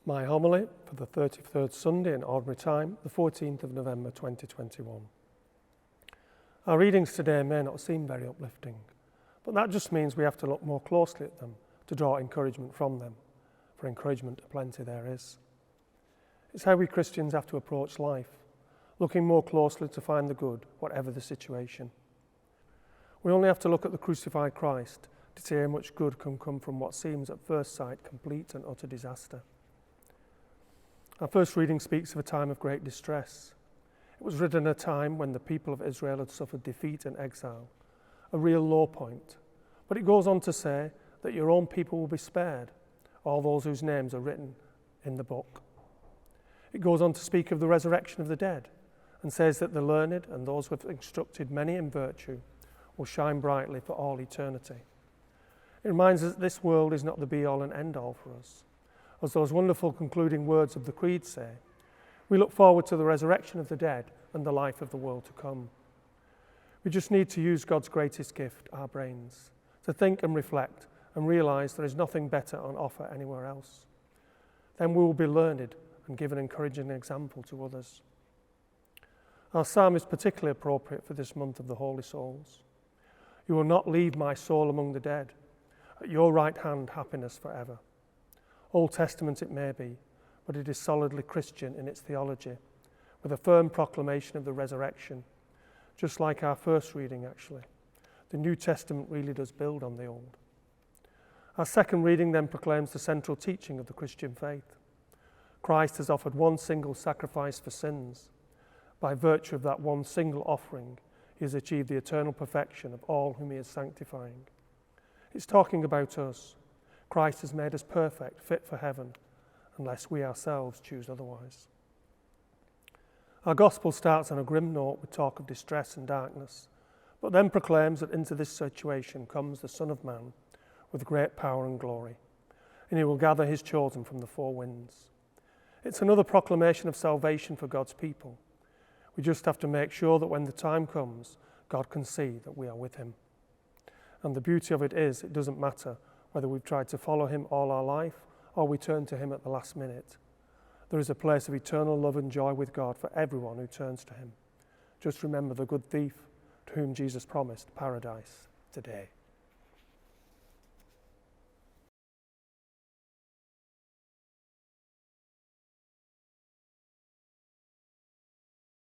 My homily for the 33rd Sunday in Ordinary Time, the 14th of November 2021. Our readings today may not seem very uplifting, but that just means we have to look more closely at them to draw encouragement from them, for encouragement aplenty there is. It's how we Christians have to approach life, looking more closely to find the good, whatever the situation. We only have to look at the crucified Christ to see how much good can come from what seems at first sight complete and utter disaster. Our first reading speaks of a time of great distress. It was written at a time when the people of Israel had suffered defeat and exile, a real low point. But it goes on to say that your own people will be spared, all those whose names are written in the book. It goes on to speak of the resurrection of the dead and says that the learned and those who have instructed many in virtue will shine brightly for all eternity. It reminds us that this world is not the be-all and end-all for us. As those wonderful concluding words of the Creed say, we look forward to the resurrection of the dead and the life of the world to come. We just need to use God's greatest gift, our brains, to think and reflect and realise there is nothing better on offer anywhere else. Then we will be learned and give an encouraging example to others. Our psalm is particularly appropriate for this month of the Holy Souls. You will not leave my soul among the dead. At your right hand, happiness forever. Old Testament it may be, but it is solidly Christian in its theology, with a firm proclamation of the resurrection, just like our first reading actually. The New Testament really does build on the Old. Our second reading then proclaims the central teaching of the Christian faith. Christ has offered one single sacrifice for sins. By virtue of that one single offering, he has achieved the eternal perfection of all whom he is sanctifying. It's talking about us. Christ has made us perfect, fit for heaven, unless we ourselves choose otherwise. Our gospel starts on a grim note with talk of distress and darkness, but then proclaims that into this situation comes the Son of Man with great power and glory, and he will gather his chosen from the four winds. It's another proclamation of salvation for God's people. We just have to make sure that when the time comes, God can see that we are with him. And the beauty of it is, it doesn't matter whether we've tried to follow him all our life or we turn to him at the last minute. There is a place of eternal love and joy with God for everyone who turns to him. Just remember the good thief to whom Jesus promised paradise today.